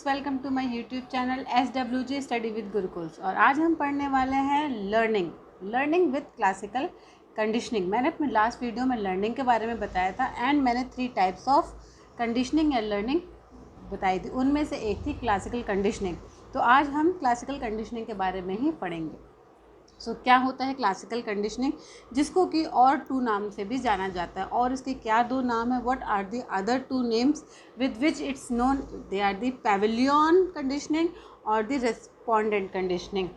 Friends, welcome to my YouTube channel SWG study with Gurukuls. और आज हम पढ़ने वाले हैं लर्निंग विद क्लासिकल कंडीशनिंग। मैंने अपने लास्ट वीडियो में लर्निंग के बारे में बताया था एंड मैंने 3 टाइप्स ऑफ कंडीशनिंग या लर्निंग बताई थी। उनमें से एक थी क्लासिकल कंडीशनिंग। तो आज हम क्लासिकल कंडीशनिंग के बारे में ही पढ़ेंगे। क्या होता है क्लासिकल कंडीशनिंग, जिसको कि और 2 नाम से भी जाना जाता है। और इसके क्या 2 नाम है? What are the other 2 names with which it's known? They are the Pavlovian conditioning और द रेस्पोंडेंट कंडीशनिंग।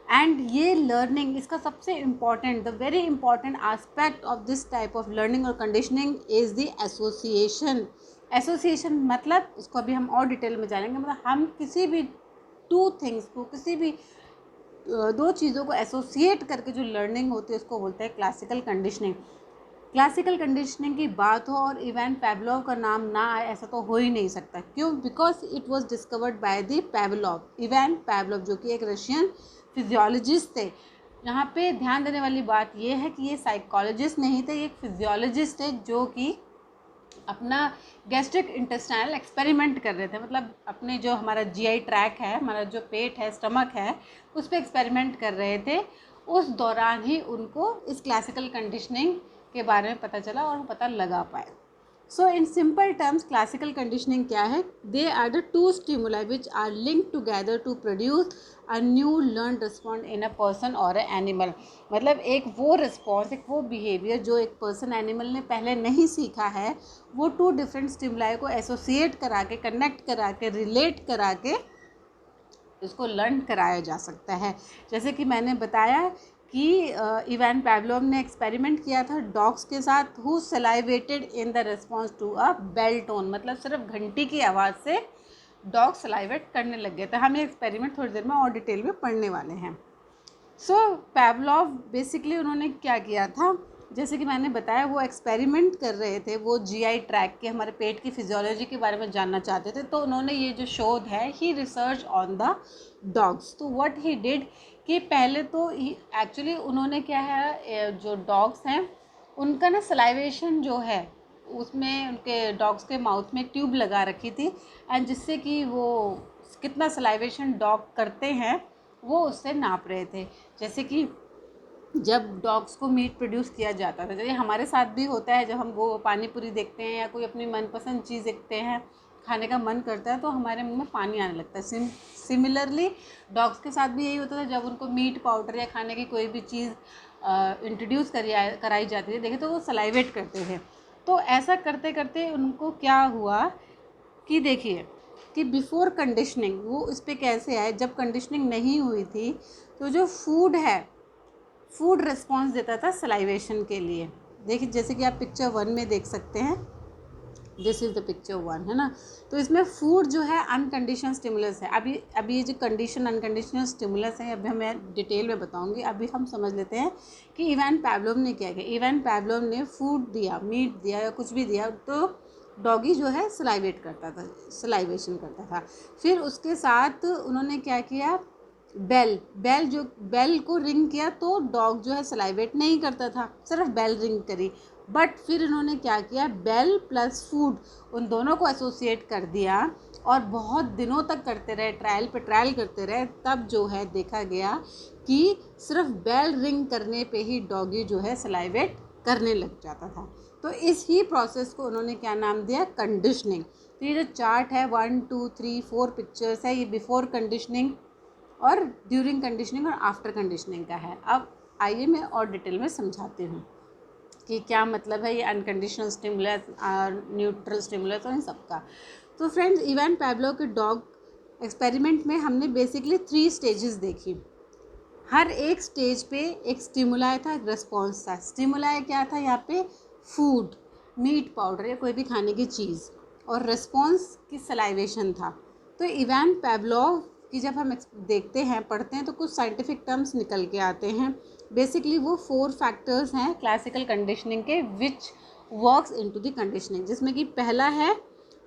एंड ये लर्निंग, इसका सबसे important, the very important aspect of this type of learning और कंडीशनिंग इज़ द एसोसिएशन। मतलब इसको अभी हम और डिटेल में जानेंगे। मतलब हम किसी भी 2 थिंग्स को, किसी भी 2 चीज़ों को एसोसिएट करके जो लर्निंग होती है उसको बोलते हैं क्लासिकल कंडीशनिंग। क्लासिकल कंडीशनिंग की बात हो और इवान पावलोव का नाम ना आए, ऐसा तो हो ही नहीं सकता। क्यों? Because it was discovered by the Pavlov, Ivan Pavlov, जो कि एक रशियन फिजियोलॉजिस्ट थे। यहाँ पे ध्यान देने वाली बात ये है कि ये साइकोलॉजिस्ट नहीं थे, ये एक फिजियोलॉजिस्ट थे जो कि अपना गैस्ट्रिक इंटेस्टाइनल एक्सपेरिमेंट कर रहे थे। मतलब अपने जो हमारा जीआई ट्रैक है, हमारा जो पेट है, स्टमक है, उस पर एक्सपेरिमेंट कर रहे थे। उस दौरान ही उनको इस क्लासिकल कंडीशनिंग के बारे में पता चला और वो पता लगा पाए। So in simple terms classical conditioning क्या है? They are the 2 stimuli which are linked together to produce a new learn respond in a person और अ एनिमल। मतलब एक वो रिस्पॉन्स, एक वो बिहेवियर जो एक पर्सन एनिमल ने पहले नहीं सीखा है, वो 2 डिफरेंट स्टिमुलाई को एसोसिएट करा के, कनेक्ट करा के, रिलेट करा के इसको लर्न कराया जा सकता है। जैसे कि मैंने बताया कि इवान पावलोव ने एक्सपेरिमेंट किया था डॉग्स के साथ, who salivated in the response to a bell tone. मतलब सिर्फ घंटी की आवाज़ से डॉग सलाइवेट करने लग गए थे। हम ये एक्सपेरिमेंट थोड़ी देर में और डिटेल में पढ़ने वाले हैं। पावलोव बेसिकली उन्होंने क्या किया था, जैसे कि मैंने बताया, वो एक्सपेरिमेंट कर रहे थे। वो जीआई ट्रैक के, हमारे पेट की फिजियोलॉजी के बारे में जानना चाहते थे। तो उन्होंने ये जो शोध है, ही रिसर्च ऑन द डॉग्स। तो व्हाट ही डिड कि पहले तो एक्चुअली उन्होंने क्या है, जो डॉग्स हैं उनका ना सलाइवेशन जो है, उसमें उनके डॉग्स के माउथ में ट्यूब लगा रखी थी एंड जिससे कि वो कितना सलाइवेशन डॉग करते हैं वो उससे नाप रहे थे। जैसे कि जब डॉग्स को मीट प्रोड्यूस किया जाता था, जैसे हमारे साथ भी होता है, जब हम वो पानी पूरी देखते हैं या कोई अपनी मनपसंद चीज़ देखते हैं, खाने का मन करता है तो हमारे मुंह में पानी आने लगता है। सिमिलरली डॉग्स के साथ भी यही होता था। जब उनको मीट पाउडर या खाने की कोई भी चीज़ इंट्रोड्यूस कराई जाती थी, देखे तो वो सलाइवेट करते थे। तो ऐसा करते करते उनको क्या हुआ कि देखिए कि बिफोर कंडीशनिंग, वो इस पर कैसे आए, जब कंडीशनिंग नहीं हुई थी तो जो फूड है, फूड रिस्पॉन्स देता था सलाइवेशन के लिए। देखिए जैसे कि आप पिक्चर 1 में देख सकते हैं, दिस इज़ द पिक्चर 1, है ना। तो इसमें फूड जो है अनकंडीशनल स्टिमुलस है। अभी ये जो कंडीशन अनकंडीशनल स्टिमुलस है, अभी मैं डिटेल में बताऊंगी। अभी हम समझ लेते हैं कि इवान पावलोव ने क्या किया। इवान पावलोव ने फूड दिया, मीट दिया या कुछ भी दिया, तो डॉगी जो है सलाइवेट करता था, सलाइवेशन करता था। फिर उसके साथ उन्होंने क्या किया, बेल को रिंग किया तो डॉग जो है सलाइवेट नहीं करता था, सिर्फ बेल रिंग करी। बट फिर इन्होंने क्या किया, बेल प्लस फूड, उन दोनों को एसोसिएट कर दिया और बहुत दिनों तक करते रहे, ट्रायल पे ट्रायल करते रहे। तब जो है देखा गया कि सिर्फ बेल रिंग करने पे ही डॉगी जो है सलाइवेट करने लग जाता था। तो इस ही प्रोसेस को उन्होंने क्या नाम दिया, कंडीशनिंग। तो ये जो चार्ट है 1 2 3 4 पिक्चर्स है, ये बिफोर कंडीशनिंग और ड्यूरिंग कंडीशनिंग और आफ्टर कंडीशनिंग का है। अब आइए मैं और डिटेल में समझाती हूँ कि क्या मतलब है ये अनकंडीशनल स्टिमुलस और न्यूट्रल स्टिमुलस और इन सब का। तो फ्रेंड्स, इवान पावलोव के डॉग एक्सपेरिमेंट में हमने बेसिकली 3 स्टेजेस देखी। हर एक स्टेज पे एक स्टिमुलाई था, एक रिस्पॉन्स था। स्टिमुलाई क्या था यहाँ पे, फूड, मीट पाउडर या कोई भी खाने की चीज़, और रिस्पॉन्स की सलाइवेशन था। तो इवान पावलोव की जब हम देखते हैं, पढ़ते हैं, तो कुछ साइंटिफिक टर्म्स निकल के आते हैं। बेसिकली वो 4 फैक्टर्स हैं क्लासिकल कंडीशनिंग के which works into the conditioning, जिसमें कि पहला है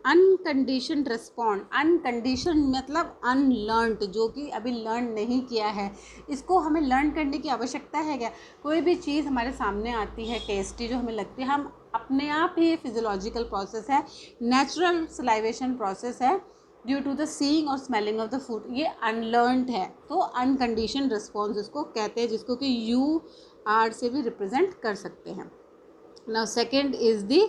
अनकंडीशन रिस्पॉन्ड। अनकंडीशन मतलब अनलर्नड, जो कि अभी लर्न नहीं किया है। इसको हमें लर्न करने की आवश्यकता है क्या? कोई भी चीज़ हमारे सामने आती है टेस्टी, जो हमें लगती है, हम अपने आप ही फिजियोलॉजिकल प्रोसेस है, नेचुरल सलाइवेशन प्रोसेस है, ड्यू टू द सीइंग और स्मेलिंग ऑफ द फूड, ये अनलर्नड है, तो अनकंडीशन रिस्पॉन्स इसको कहते हैं, जिसको कि यू आर से भी रिप्रेजेंट कर सकते हैं। Now second is the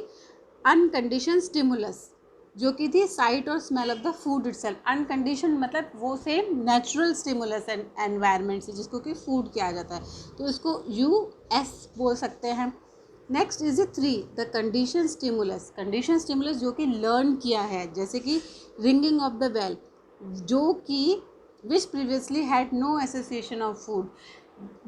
uncondition stimulus, जो कि थी साइट और smell of the food itself. Uncondition मतलब वो same natural stimulus and environment से, जिसको कि फूड किया जाता है, तो इसको यू एस बोल सकते हैं। Next is the 3 the condition stimulus. Condition stimulus जो कि लर्न किया है, जैसे कि रिंगिंग ऑफ द बेल, जो कि which previously had no association of food.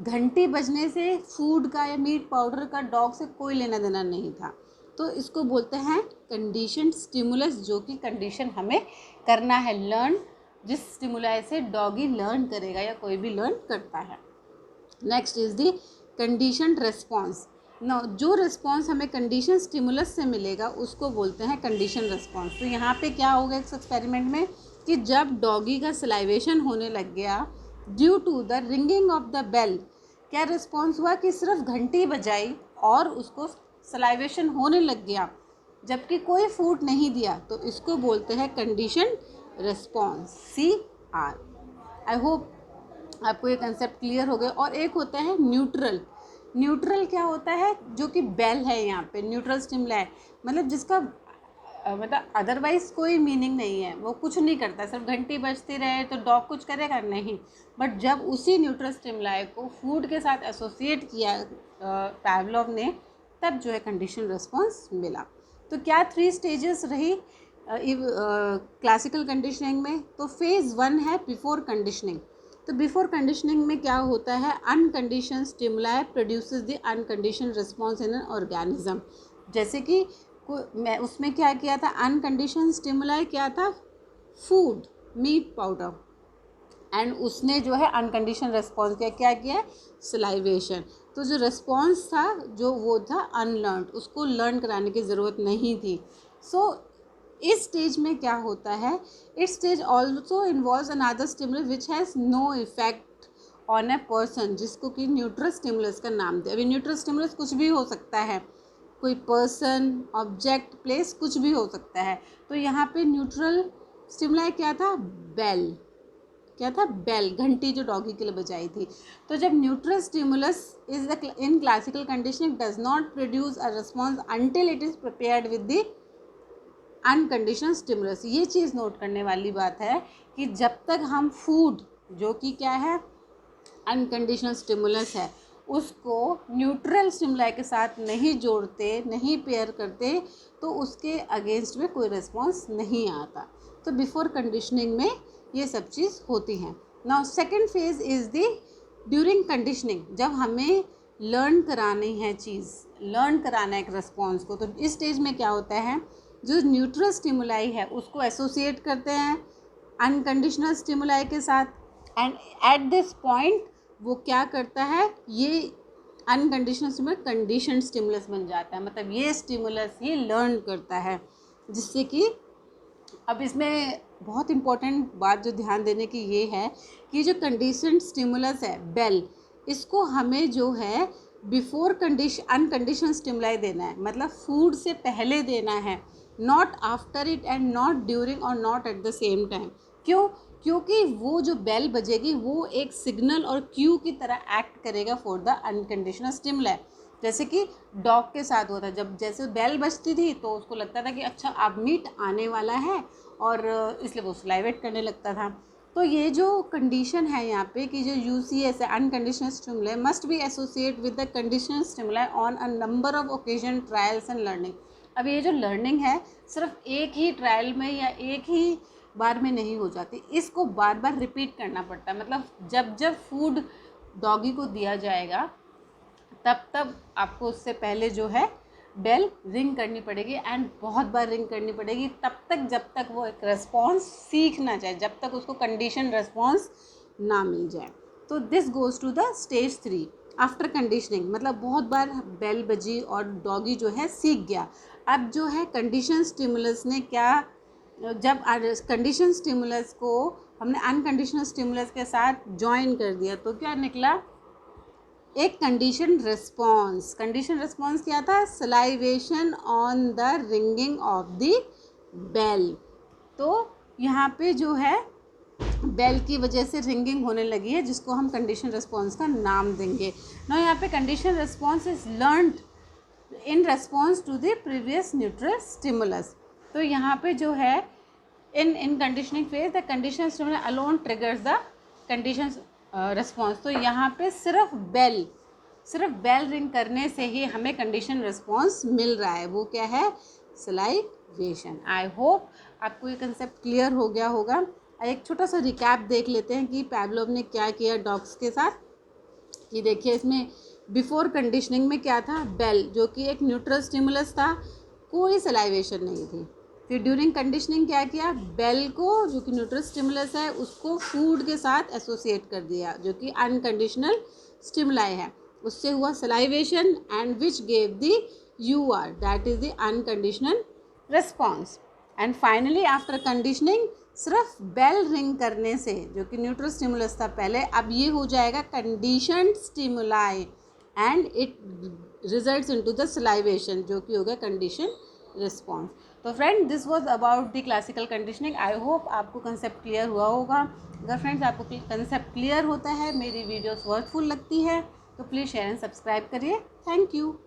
घंटी बजने से फूड का या मीट पाउडर का डॉग से कोई लेना देना नहीं था, तो इसको बोलते हैं कंडीशन स्टिमुलस, जो कि कंडीशन हमें करना है लर्न, जिस स्टिमुलाई से डॉगी लर्न करेगा या कोई भी लर्न करता है। Next is the condition response. No, जो रिस्पॉन्स हमें कंडीशन स्टिमुलस से मिलेगा उसको बोलते हैं कंडीशन रेस्पॉन्स। तो यहाँ पे क्या होगा इस एक्सपेरिमेंट में कि जब डॉगी का सलाइवेशन होने लग गया due to the ringing of the bell, क्या रिस्पॉन्स हुआ कि सिर्फ घंटी बजाई और उसको सलाइवेशन होने लग गया, जबकि कोई फूड नहीं दिया, तो इसको बोलते हैं condition response, CR। I hope आपको ये कंसेप्ट क्लियर हो गया। और एक होता है न्यूट्रल। न्यूट्रल क्या होता है, जो कि बेल है यहाँ पे, न्यूट्रल स्टिमुलाई, मतलब जिसका मतलब अदरवाइज कोई मीनिंग नहीं है, वो कुछ नहीं करता, सिर्फ घंटी बजती रहे तो डॉग कुछ करेगा नहीं। बट जब उसी न्यूट्रल स्टिमुलाई को फूड के साथ एसोसिएट किया पावलोव ने, तब जो है कंडीशन रिस्पॉन्स मिला। तो क्या 3 स्टेजेस रही क्लासिकल कंडीशनिंग में? तो फेज़ 1 है बिफोर कंडीशनिंग। तो बिफोर कंडीशनिंग में क्या होता है, uncondition stimuli produces the uncondition response in an organism. जैसे कि मैं उसमें क्या किया था, अनकंडीशन स्टिमुलाई क्या था, फूड, मीट पाउडर, एंड उसने जो है अनकंडीशन रिस्पॉन्स क्या किया, सलाइवेशन। तो जो रिस्पॉन्स था जो वो था अनलर्नड, उसको लर्न कराने की ज़रूरत नहीं थी। सो इस स्टेज में क्या होता है, इस stage also involves another stimulus which has no effect on a person, जिसको कि न्यूट्रल स्टिमुलस का नाम दिया। अभी न्यूट्रल स्टिमुलस कुछ भी हो सकता है, कोई पर्सन, ऑब्जेक्ट, प्लेस, कुछ भी हो सकता है। तो यहाँ पे न्यूट्रल स्टिमुलाई क्या था, बेल, क्या था, बेल, घंटी जो डॉगी के लिए बजाई थी। तो जब neutral stimulus is the in classical conditioning does not produce a response until it is prepared with the unconditional stimulus. ये चीज़ नोट करने वाली बात है कि जब तक हम फूड, जो कि क्या है अनकंडीशनल स्टिमुलस है, उसको न्यूट्रल स्टिमुलाई के साथ नहीं जोड़ते, नहीं पेयर करते, तो उसके अगेंस्ट में कोई रिस्पॉन्स नहीं आता। तो बिफोर कंडीशनिंग में ये सब चीज़ होती हैं। Now second phase is the during conditioning, जब हमें लर्न करानी है चीज़, लर्न कराना है एक रिस्पॉन्स को। तो इस स्टेज में क्या होता है, जो न्यूट्रल स्टिमुलाई है उसको एसोसिएट करते हैं अनकंडीशनल स्टिमुलाई के साथ, एंड एट दिस पॉइंट वो क्या करता है, ये अनकंडीशनल स्टिमुलस कंडीशन स्टिमुलस बन जाता है, मतलब ये स्टिमुलस ही लर्न करता है। जिससे कि अब इसमें बहुत इम्पोर्टेंट बात जो ध्यान देने की ये है कि जो कंडीशन स्टिमुलस है बेल, इसको हमें जो है बिफोर अनकंडीशन स्टिमुलाई देना है, मतलब फूड से पहले देना है, not after it and not during और not at the same time. क्यों? क्योंकि वो जो बेल बजेगी वो एक सिग्नल और क्यू की तरह एक्ट करेगा फॉर द अनकंडीशनल स्टिमुलाई। जैसे कि डॉग के साथ होता है, जब जैसे बेल बजती थी तो उसको लगता था कि अच्छा अब मीट आने वाला है, और इसलिए वो सलाइवेट करने लगता था। तो ये जो कंडीशन है यहाँ पे कि जो UCS है unconditional stimuli must be associate with the conditional stimuli on a number of occasion, trials and learning. अब ये जो लर्निंग है सिर्फ एक ही ट्रायल में या एक ही बार में नहीं हो जाती, इसको बार बार रिपीट करना पड़ता है। मतलब जब जब फूड डॉगी को दिया जाएगा तब तब आपको उससे पहले जो है बेल रिंग करनी पड़ेगी, एंड बहुत बार रिंग करनी पड़ेगी, तब तक जब तक वो एक रिस्पॉन्स सीख ना जाए, जब तक उसको कंडीशन रिस्पॉन्स ना मिल जाए। तो this goes to the stage 3 after conditioning, मतलब बहुत बार बेल बजी और डॉगी जो है सीख गया। अब जो है कंडीशन स्टिमुलस ने क्या, जब कंडीशन स्टिमुलस को हमने अनकंडीशनल स्टिमुलस के साथ ज्वाइन कर दिया तो क्या निकला, एक कंडीशन रिस्पॉन्स। कंडीशन रिस्पॉन्स क्या था, salivation on the ringing of the bell. तो यहाँ पे जो है बेल की वजह से रिंगिंग होने लगी है, जिसको हम कंडीशन रिस्पॉन्स का नाम देंगे। ना यहाँ पे condition response is learned in response to the previous neutral stimulus. तो यहाँ पे जो है in conditioning phase the condition stimulus alone triggers the condition response. तो यहाँ पे सिर्फ बेल रिंग करने से ही हमें कंडीशन रिस्पॉन्स मिल रहा है। वो क्या है? सलाइवेशन। आई होप आपको ये कंसेप्ट क्लियर हो गया होगा। एक छोटा सा रिकैप देख लेते हैं कि पैवलोव ने क्या किया डॉग्स के साथ। कि देखिए इसमें बिफोर कंडीशनिंग में क्या था? बेल, जो कि एक न्यूट्रल स्टिमुलस था, कोई सलाइवेशन नहीं थी। फिर ड्यूरिंग कंडीशनिंग क्या किया? बेल को, जो कि न्यूट्रल स्टिमुलस है, उसको फूड के साथ एसोसिएट कर दिया, जो कि अनकंडीशनल स्टिमुलाई है। उससे हुआ salivation and which gave the UR, that is the unconditional response. And finally after conditioning सिर्फ बेल रिंग करने से, जो कि न्यूट्रल स्टिमुलस था पहले, अब ये हो जाएगा conditioned stimuli and it results into the salivation, जो कि हो गया कंडीशन रिस्पॉन्स। तो friend, this was about the classical conditioning. I hope आपको कंसेप्ट क्लियर हुआ होगा। अगर फ्रेंड्स आपको कंसेप्ट क्लियर होता है, मेरी वीडियोस वर्थफुल लगती है, तो प्लीज़ शेयर एंड सब्सक्राइब करिए। Thank you.